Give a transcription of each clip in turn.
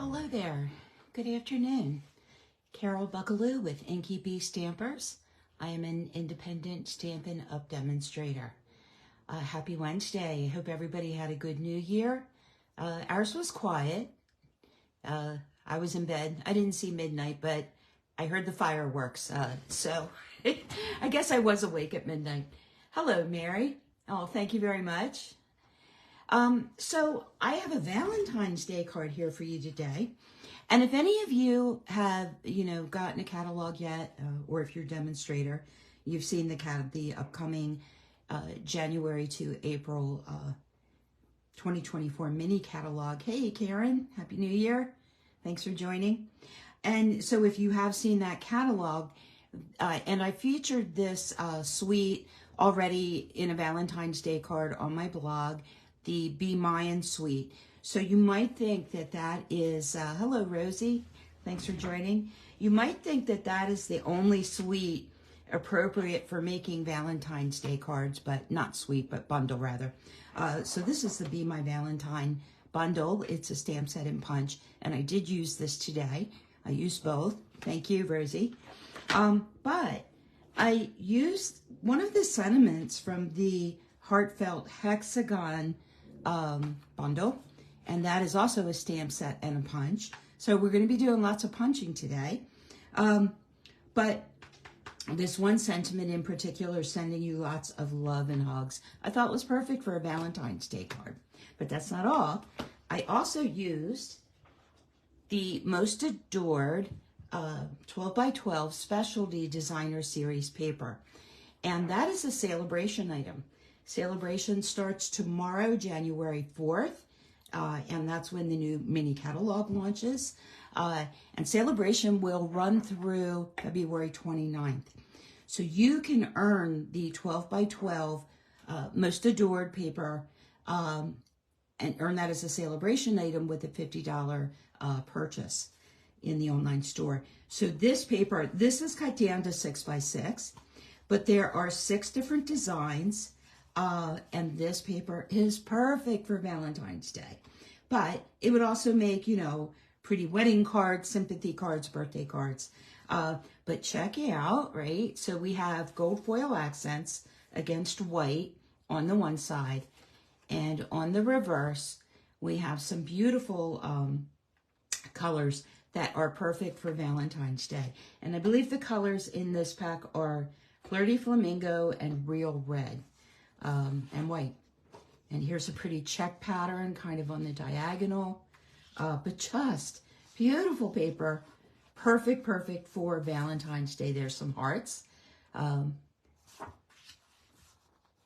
Hello there. Good afternoon. Carol Buckaloo with Inky Bee Stampers. I am an independent Stampin' Up! Demonstrator. Happy Wednesday. I hope everybody had a good New Year. Ours was quiet. I was in bed. I didn't see midnight, but I heard the fireworks. So I guess I was awake at midnight. Hello, Mary. Oh, thank you very much. So I have a Valentine's Day card here for you today. And if any of you have, gotten a catalog yet, or if you're a demonstrator, you've seen the upcoming January to April 2024 mini catalog. Hey, Karen, Happy New Year. Thanks for joining. And so if you have seen that catalog, and I featured this suite already in a Valentine's Day card on my blog, the Be Mayan suite. So you might think that that is, hello Rosie, thanks for joining. You might think that that is the only suite appropriate for making Valentine's Day cards, but not suite, but bundle rather. So this is the Be My Valentine bundle. It's a stamp set and punch, and I did use this today. I used both. Thank you, Rosie. But I used one of the sentiments from the Heartfelt Hexagon bundle, and that is also a stamp set and a punch. So we're going to be doing lots of punching today. But this one sentiment in particular, sending you lots of love and hugs, I thought was perfect for a Valentine's Day card. But that's not all. I also used the Most Adored 12 by 12 Specialty Designer Series paper. And that is a celebration item. Celebration starts tomorrow, January 4th, and that's when the new mini catalog launches. And Celebration will run through February 29th. So you can earn the 12 by 12 Most Adored paper and earn that as a celebration item with a $50 purchase in the online store. So this paper, this is cut down to 6 by 6, but there are 6 different designs. And this paper is perfect for Valentine's Day. But it would also make, pretty wedding cards, sympathy cards, birthday cards. But check it out, right? So we have gold foil accents against white on the one side. And on the reverse, we have some beautiful colors that are perfect for Valentine's Day. And I believe the colors in this pack are Flirty Flamingo and Real Red. And white. And here's a pretty check pattern kind of on the diagonal, but just beautiful paper. Perfect for Valentine's Day. There's some hearts.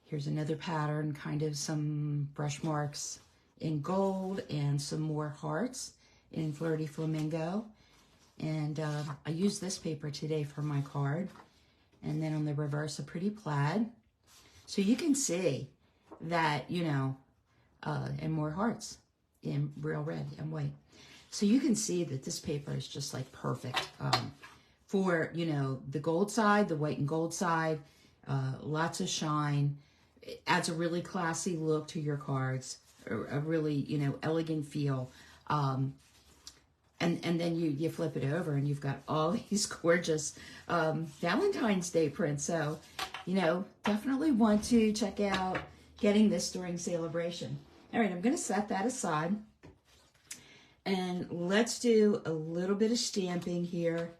Here's another pattern, kind of some brush marks in gold and some more hearts in Flirty Flamingo. And I used this paper today for my card. And then on the reverse, a pretty plaid. So you can see that, and more hearts in Real Red and white. So you can see that this paper is just like perfect for, the gold side, the white and gold side, lots of shine. It adds a really classy look to your cards, a really, elegant feel. And then you flip it over and you've got all these gorgeous Valentine's Day prints. So, definitely want to check out getting this during Celebration. All right, I'm going to set that aside. And let's do a little bit of stamping here.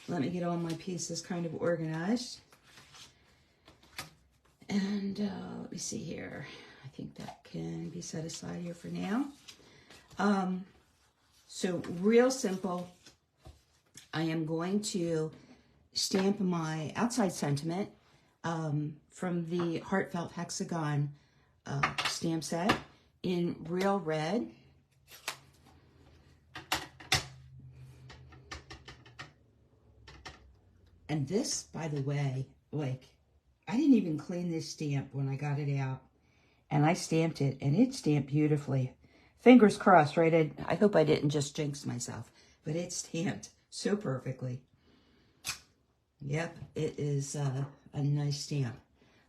Let me get all my pieces kind of organized. And let me see here. I think that can be set aside here for now. So real simple. I am going to stamp my outside sentiment from the Heartfelt Hexagon stamp set in Real Red. And this, by the way, I didn't even clean this stamp when I got it out. And I stamped it, and it stamped beautifully. Fingers crossed, right? I hope I didn't just jinx myself, but it stamped so perfectly. Yep, it is a nice stamp.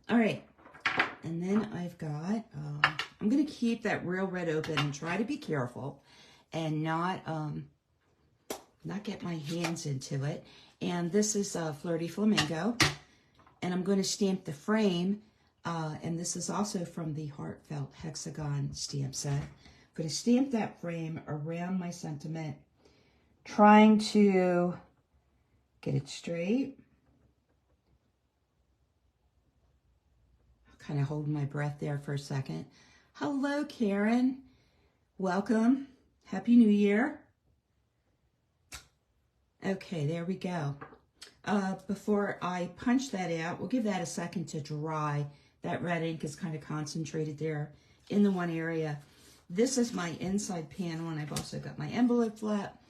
All right, and then I've got, I'm going to keep that Real Red open and try to be careful. and not get my hands into it. And this is Flirty Flamingo, and I'm going to stamp the frame, and this is also from the Heartfelt Hexagon stamp set. I'm going to stamp that frame around my sentiment, trying to get it straight. Kind of holding my breath there for a second. Hello, Karen. Welcome. Happy New Year. Okay, there we go. Before I punch that out, we'll give that a second to dry. That red ink is kind of concentrated there in the one area. This is my inside panel, and I've also got my envelope flap.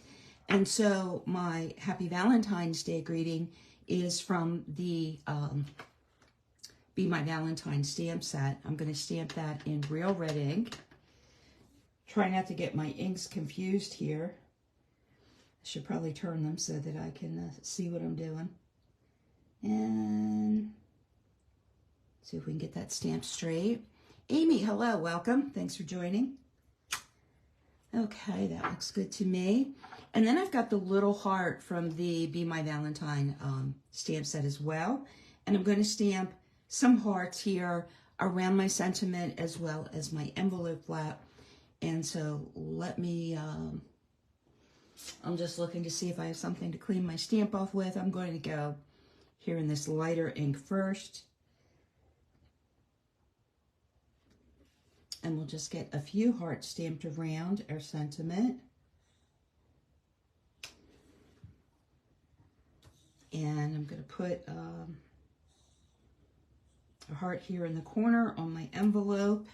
And so my Happy Valentine's Day greeting is from the Be My Valentine stamp set. I'm going to stamp that in real red ink. Try not to get my inks confused here. I should probably turn them so that I can see what I'm doing. And see if we can get that stamp straight. Amy, hello, welcome. Thanks for joining. Okay, that looks good to me. And then I've got the little heart from the Be My Valentine stamp set as well. And I'm going to stamp some hearts here around my sentiment as well as my envelope flap. And so let me, I'm just looking to see if I have something to clean my stamp off with. I'm going to go here in this lighter ink first. And we'll just get a few hearts stamped around our sentiment. And I'm going to put a heart here in the corner on my envelope.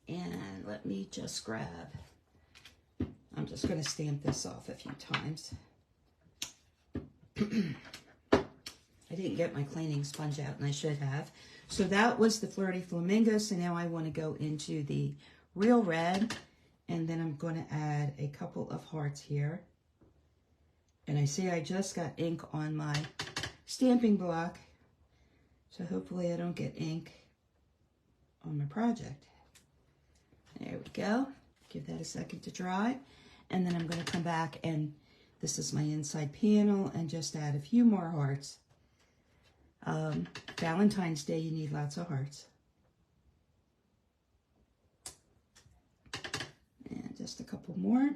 And let me just grab, I'm just going to stamp this off a few times. I didn't get my cleaning sponge out, and I should have. So that was the Flirty Flamingo. So now I want to go into the real red, and then I'm going to add a couple of hearts here. And I see I just got ink on my stamping block, so hopefully I don't get ink on my project. There we go. Give that a second to dry. And then I'm going to come back, and this is my inside panel, and just add a few more hearts. Valentine's Day, you need lots of hearts. And just a couple more.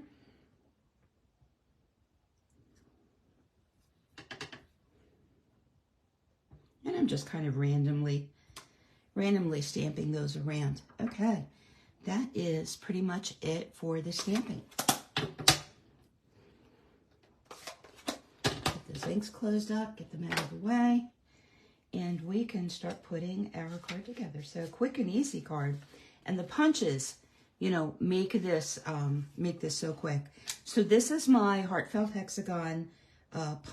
And I'm just kind of randomly stamping those around. Okay, that is pretty much it for the stamping. Get those inks closed up, get them out of the way, and we can start putting our card together. So quick and easy card. And the punches, you know, make this so quick. So this is my Heartfelt Hexagon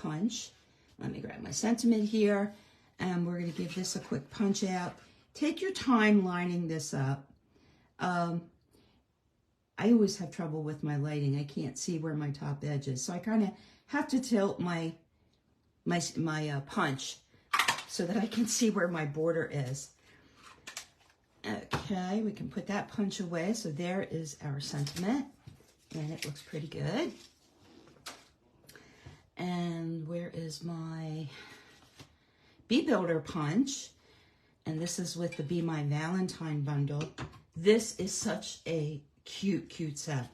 punch. Let me grab my sentiment here, and we're going to give this a quick punch out. Take your time lining this up. I always have trouble with my lighting. I can't see where my top edge is, so I kind of have to tilt my punch so that I can see where my border is. Okay, we can put that punch away. So there is our sentiment, and it looks pretty good. And where is my Bee Builder punch? And this is with the Be My Valentine bundle. This is such a cute, cute set.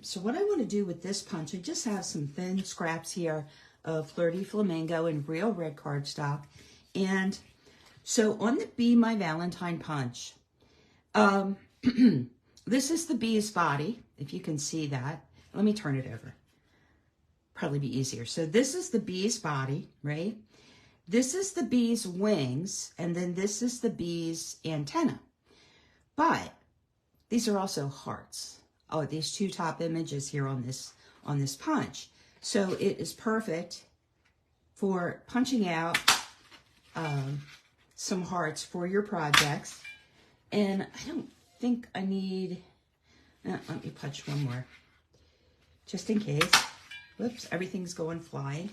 So what I want to do with this punch, I just have some thin scraps here of Flirty Flamingo and real red cardstock. And so on the Be My Valentine punch, this is the bee's body, if you can see that. Let me turn it over. Probably be easier. So this is the bee's body, right? This is the bee's wings, and then this is the bee's antenna. But these are also hearts. Oh, these two top images here on this punch. So it is perfect for punching out some hearts for your projects. And I don't think I need, let me punch one more, just in case. Whoops, everything's going flying.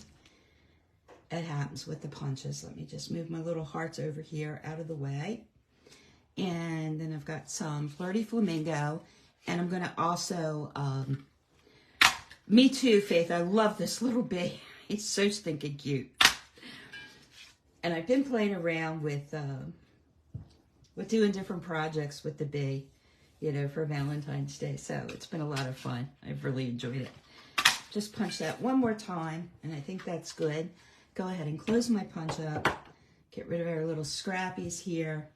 It happens with the punches. Let me just move my little hearts over here out of the way. And then I've got some Flirty Flamingo. And I'm going to also, me too, Faith. I love this little bee. He's so stinking cute. And I've been playing around with doing different projects with the bee, you know, for Valentine's Day. So it's been a lot of fun. I've really enjoyed it. Just punch that one more time, and I think that's good. Go ahead and close my punch up. Get rid of our little scrappies here.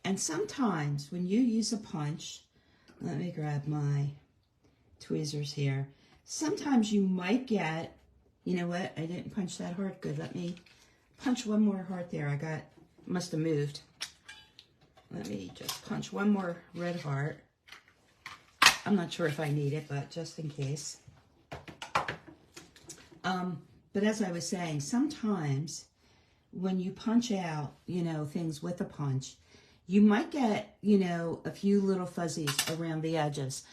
And sometimes when you use a punch, let me grab my tweezers here. Sometimes you might get, you know what, I didn't punch that hard. Good, let me punch one more heart there. Must have moved. Let me just punch one more red heart. I'm not sure if I need it, but just in case. But as I was saying, sometimes when you punch out, you know, things with a punch, you might get, you know, a few little fuzzies around the edges.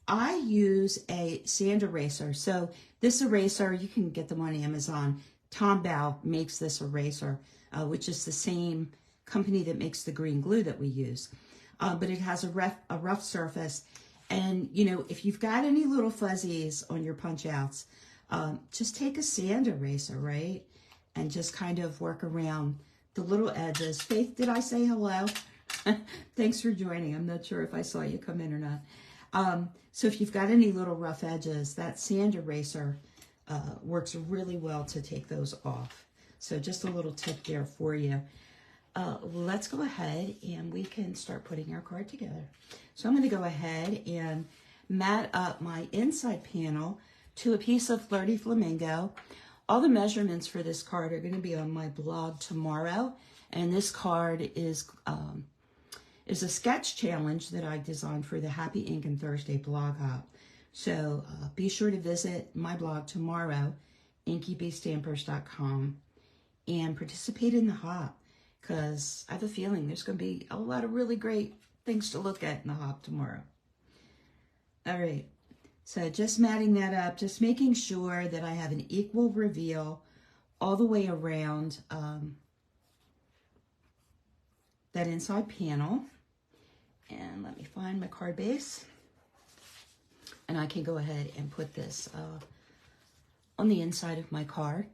I use a sand eraser. So this eraser, you can get them on Amazon. Tombow makes this eraser, which is the same company that makes the green glue that we use. But it has a rough surface. And, you know, if you've got any little fuzzies on your punch outs, just take a sand eraser, right? And just kind of work around the little edges. Faith, did I say hello? Thanks for joining. I'm not sure if I saw you come in or not. So if you've got any little rough edges, that sand eraser works really well to take those off. So just a little tip there for you. Let's go ahead and we can start putting our card together. So I'm going to go ahead and mat up my inside panel to a piece of Flirty Flamingo. All the measurements for this card are going to be on my blog tomorrow. And this card is a sketch challenge that I designed for the Happy Ink and Thursday blog hop. So be sure to visit my blog tomorrow, inkybeestampers.com, and participate in the hop, because I have a feeling there's going to be a lot of really great things to look at in the hop tomorrow. All right, so just matting that up, just making sure that I have an equal reveal all the way around that inside panel. And let me find my card base. And I can go ahead and put this on the inside of my card.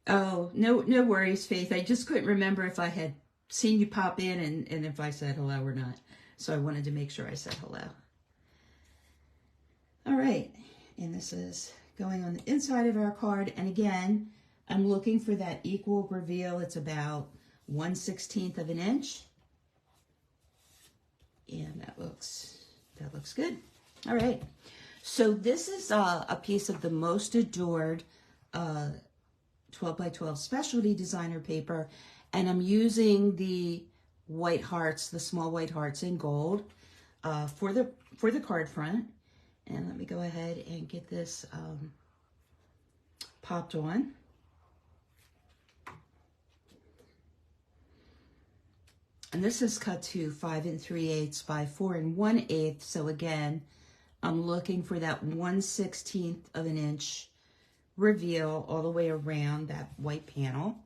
Oh, no worries, Faith. I just couldn't remember if I had seen you pop in and if I said hello or not. So I wanted to make sure I said hello. All right. And this is going on the inside of our card. And again, I'm looking for that equal reveal. It's about 1/16 of an inch. And that looks good. All right. So this is a piece of the Most Adored 12 by 12 specialty designer paper, and I'm using the white hearts, the small white hearts in gold for the card front. And let me go ahead and get this popped on. And this is cut to 5 3/8 by 4 1/8. So again, I'm looking for that 1/16 of an inch reveal all the way around that white panel.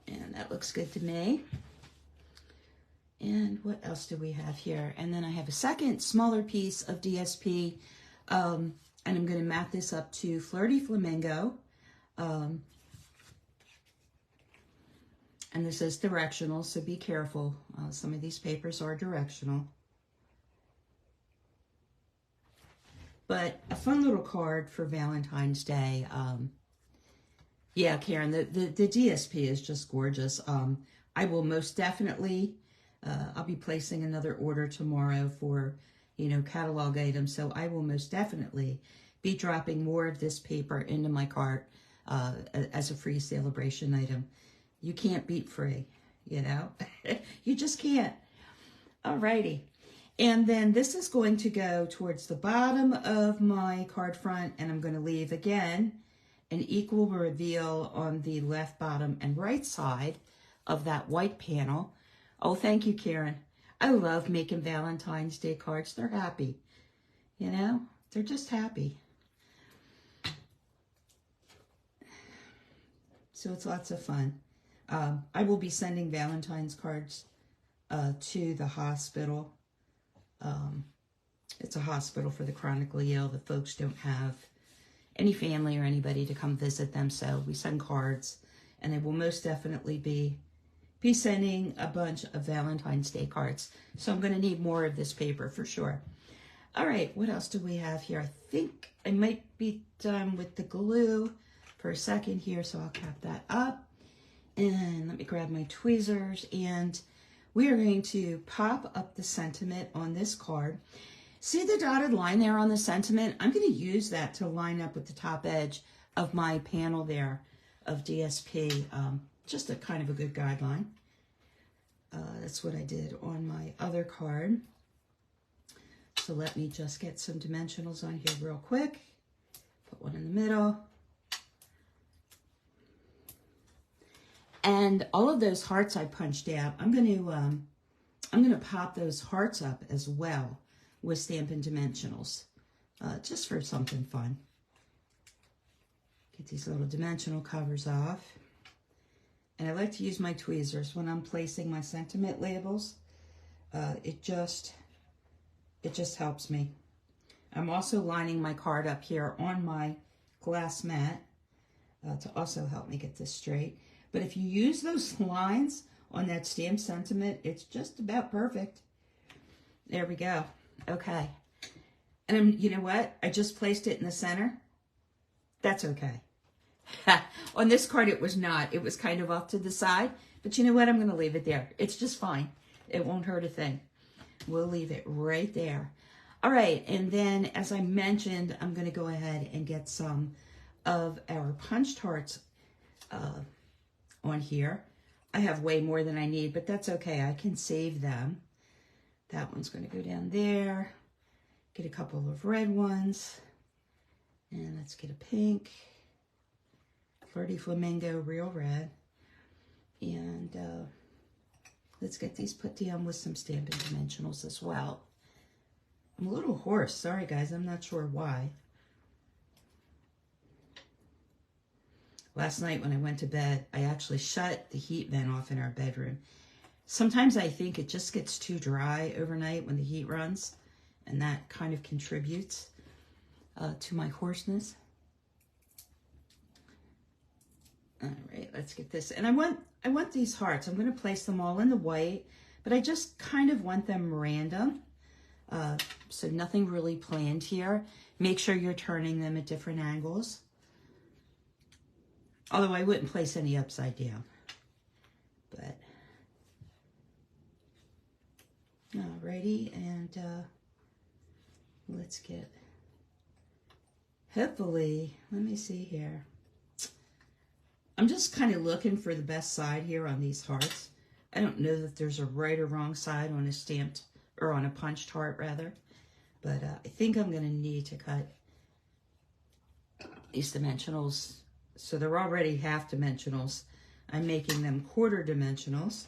And that looks good to me. And what else do we have here? And then I have a second smaller piece of DSP. And I'm going to mat this up to Flirty Flamingo. And this is directional, so be careful. Some of these papers are directional. But a fun little card for Valentine's Day. Yeah, Karen, the DSP is just gorgeous. I will most definitely, I'll be placing another order tomorrow for, you know, catalog items. So I will most definitely be dropping more of this paper into my cart as a free celebration item. You can't beat free, you know? You just can't. Alrighty. And then this is going to go towards the bottom of my card front, and I'm going to leave, again, an equal reveal on the left bottom and right side of that white panel. Oh, thank you, Karen. I love making Valentine's Day cards. They're happy, you know? They're just happy. So it's lots of fun. I will be sending Valentine's cards to the hospital It's a hospital for the chronically ill. The folks don't have any family or anybody to come visit them, so we send cards, and they will most definitely be sending a bunch of Valentine's Day cards. So I'm going to need more of this paper for sure. All right, what else do we have here? I think I might be done with the glue for a second here, so I'll cap that up. And let me grab my tweezers, and we are going to pop up the sentiment on this card. See the dotted line there on the sentiment? I'm going to use that to line up with the top edge of my panel there of DSP. Just a kind of a good guideline. That's what I did on my other card. So let me just get some dimensionals on here real quick. Put one in the middle. And all of those hearts I punched out, I'm going to pop those hearts up as well with Stampin' Dimensionals, just for something fun. Get these little dimensional covers off. And I like to use my tweezers when I'm placing my sentiment labels. It just helps me. I'm also lining my card up here on my glass mat to also help me get this straight. But if you use those lines on that stamped sentiment, it's just about perfect. There we go. Okay. And you know what? I just placed it in the center. That's okay. On this card, it was not. It was kind of off to the side. But you know what? I'm going to leave it there. It's just fine. It won't hurt a thing. We'll leave it right there. All right. And then, as I mentioned, I'm going to go ahead and get some of our punched hearts on here. I have way more than I need, but that's okay. I can save them. That one's going to go down there. Get a couple of red ones. And let's get a pink. Flirty Flamingo, real red. And let's get these put down with some Stampin' Dimensionals as well. I'm a little hoarse. Sorry, guys. I'm not sure why. Last night when I went to bed, I actually shut the heat vent off in our bedroom. Sometimes I think it just gets too dry overnight when the heat runs, and that kind of contributes to my hoarseness. All right, let's get this. And I want these hearts. I'm going to place them all in the white, but I just kind of want them random. So nothing really planned here. Make sure you're turning them at different angles. Although I wouldn't place any upside down. But, alrighty, and let's get, hopefully, let me see here. I'm just kind of looking for the best side here on these hearts. I don't know that there's a right or wrong side on a stamped, or on a punched heart, rather. But I think I'm going to need to cut these dimensionals. So they're already half dimensionals. I'm making them quarter dimensionals.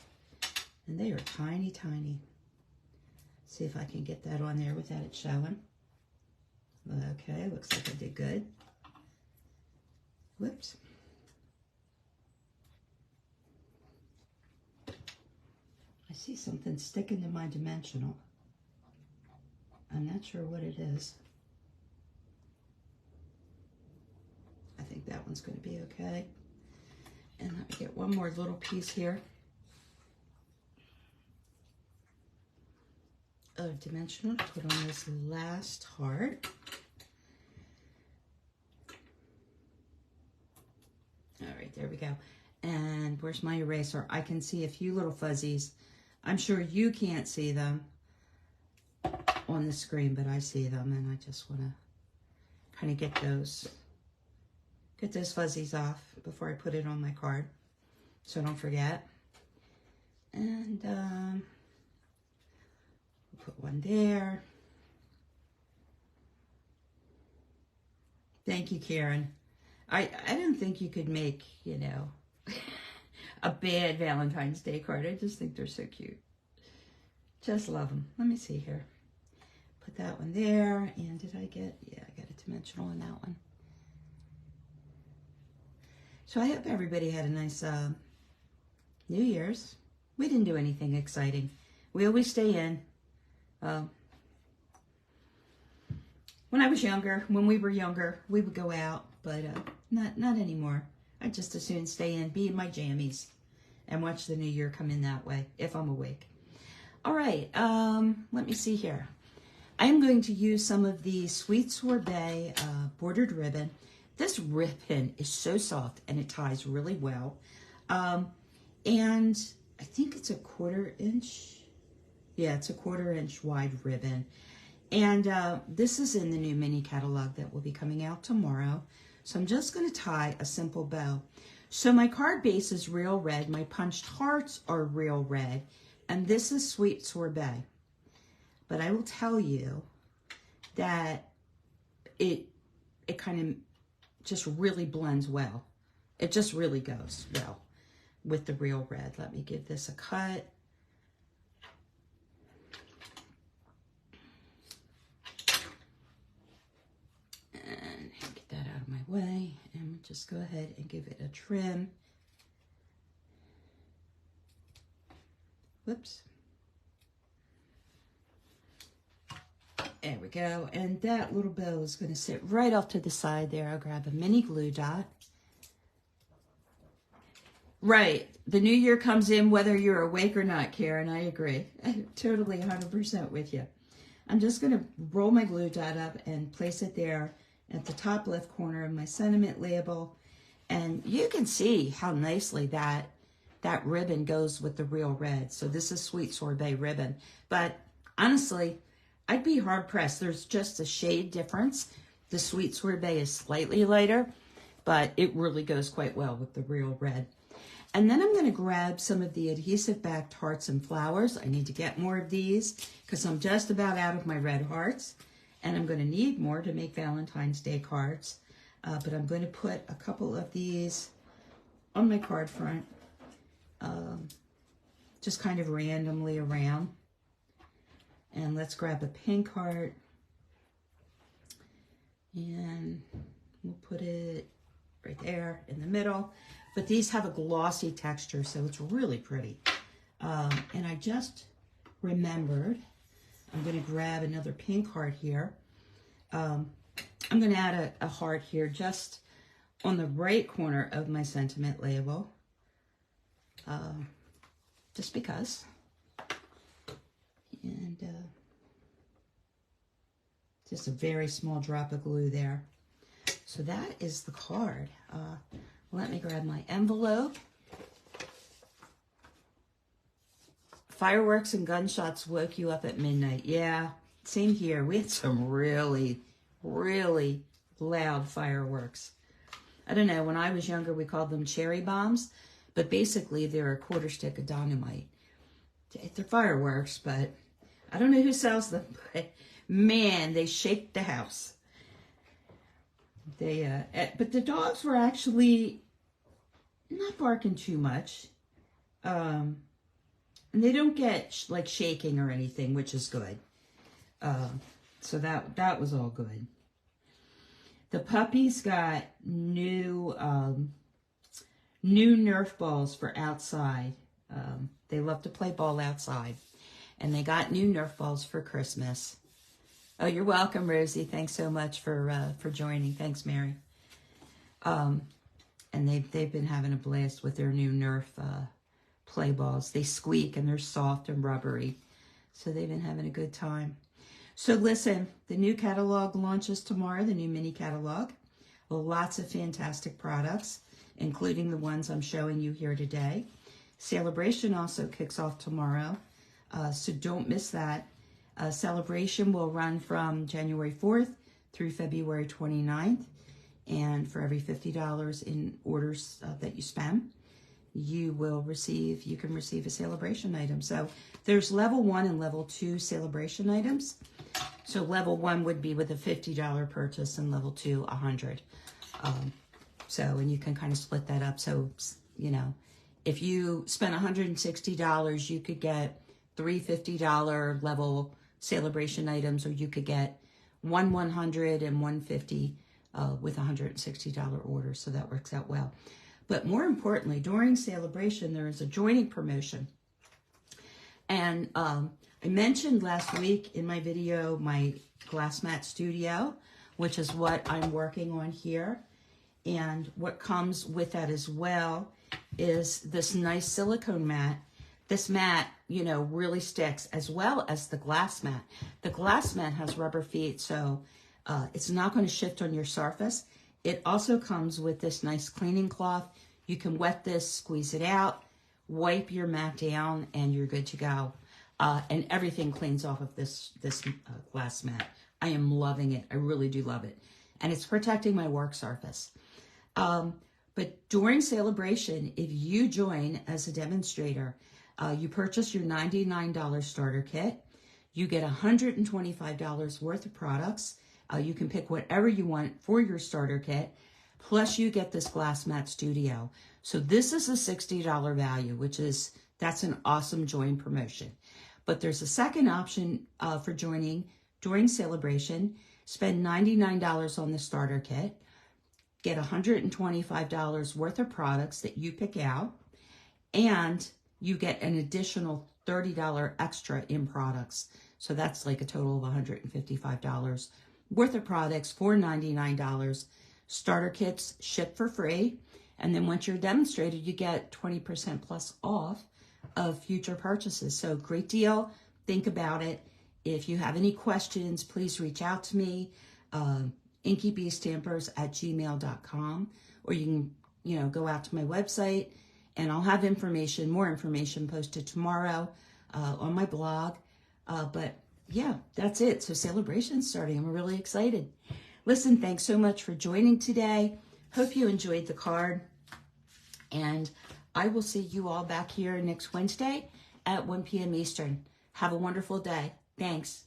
And they are tiny, tiny. See if I can get that on there without it showing. Okay, looks like I did good. Whoops. I see something sticking to my dimensional. I'm not sure what it is. I think that one's going to be okay. And let me get one more little piece here of dimensional to put on this last heart. All right, there we go. And where's my eraser? I can see a few little fuzzies. I'm sure you can't see them on the screen, but I see them, and I just want to kind of get those fuzzies off before I put it on my card, so don't forget. And we'll put one there. Thank you, Karen. I didn't think you could make, you know, a bad Valentine's Day card. I just think they're so cute. Just love them. Let me see here. Put that one there. And did I get, yeah, I got a dimensional in that one. So I hope everybody had a nice New Year's. We didn't do anything exciting. We always stay in. when I was younger, when we were younger, we would go out, but not anymore. I'd just as soon stay in, be in my jammies, and watch the new year come in that way, if I'm awake. All right, let me see here. I am going to use some of the Sweet Sorbet bordered ribbon. This ribbon is so soft, and it ties really well. And I think it's a 1/4 inch. Yeah, it's a 1/4 inch wide ribbon. And this is in the new mini catalog that will be coming out tomorrow. So I'm just going to tie a simple bow. So my card base is real red. My punched hearts are real red. And this is Sweet Sorbet. But I will tell you that it kind of just really blends well. It just really goes well with the real red. Let me give this a cut. And get that out of my way. And we'll just go ahead and give it a trim. Whoops. There we go. And that little bow is going to sit right off to the side there. I'll grab a mini glue dot. Right. The new year comes in whether you're awake or not, Karen. I agree. I'm totally 100% with you. I'm just going to roll my glue dot up and place it there at the top left corner of my sentiment label. And you can see how nicely that ribbon goes with the real red. So this is Sweet Sorbet ribbon. But honestly, I'd be hard pressed. There's just a shade difference. The Sweet Sorbet is slightly lighter, but it really goes quite well with the real red. And then I'm going to grab some of the adhesive backed hearts and flowers. I need to get more of these because I'm just about out of my red hearts. And I'm going to need more to make Valentine's Day cards. But I'm going to put a couple of these on my card front, just kind of randomly around. And let's grab a pink heart. And we'll put it right there in the middle. But these have a glossy texture, so it's really pretty. And I just remembered, I'm going to grab another pink heart here. I'm going to add a heart here just on the right corner of my sentiment label. Just because. And just a very small drop of glue there. So that is the card. Let me grab my envelope. Fireworks and gunshots woke you up at midnight. Yeah, same here. We had some really, really loud fireworks. I don't know, when I was younger, we called them cherry bombs, but basically they're a 1/4 stick of dynamite. They're fireworks, but I don't know who sells them, but man, they shake the house. But the dogs were actually not barking too much. And they don't get like shaking or anything, which is good. So that was all good. The puppies got new Nerf balls for outside. They love to play ball outside. And they got new Nerf balls for Christmas. Oh, you're welcome, Rosie. Thanks so much for joining. Thanks, Mary. And they've been having a blast with their new Nerf play balls. They squeak and they're soft and rubbery. So they've been having a good time. So listen, the new catalog launches tomorrow, the new mini catalog. Lots of fantastic products, including the ones I'm showing you here today. Celebration also kicks off tomorrow, so don't miss that. Celebration will run from January 4th through February 29th. And for every $50 in orders that you spend, you can receive a Celebration item. So there's level 1 and level 2 Celebration items. So level 1 would be with a $50 purchase and level 2, $100. And you can kind of split that up. So, you know, if you spend $160, you could get 3 $50 level Celebration items, or you could get one $100 and one $50 with $160 order. So that works out well. But more importantly, during Celebration, there is a joining promotion. And I mentioned last week in my video my glass mat studio, which is what I'm working on here. And what comes with that as well is this nice silicone mat. This mat, you know, really sticks, as well as the glass mat. The glass mat has rubber feet, so it's not going to shift on your surface. It also comes with this nice cleaning cloth. You can wet this, squeeze it out, wipe your mat down, and you're good to go. And everything cleans off of this glass mat. I am loving it. I really do love it. And it's protecting my work surface. But during celebration, if you join as a demonstrator, you purchase your $99 starter kit, you get $125 worth of products. You can pick whatever you want for your starter kit, plus you get this glass mat studio. So this is a $60 value, that's an awesome join promotion. But there's a second option for joining during celebration. Spend $99 on the starter kit, get $125 worth of products that you pick out, and you get an additional $30 extra in products. So that's like a total of $155 worth of products for $99. Starter kits ship for free. And then once you're demonstrated, you get 20% plus off of future purchases. So great deal. Think about it. If you have any questions, please reach out to me, inkybeestampers@gmail.com, or you can, go out to my website, and I'll have more information posted tomorrow on my blog. But yeah, that's it. So celebration's starting. I'm really excited. Listen, thanks so much for joining today. Hope you enjoyed the card. And I will see you all back here next Wednesday at 1 p.m. Eastern. Have a wonderful day. Thanks.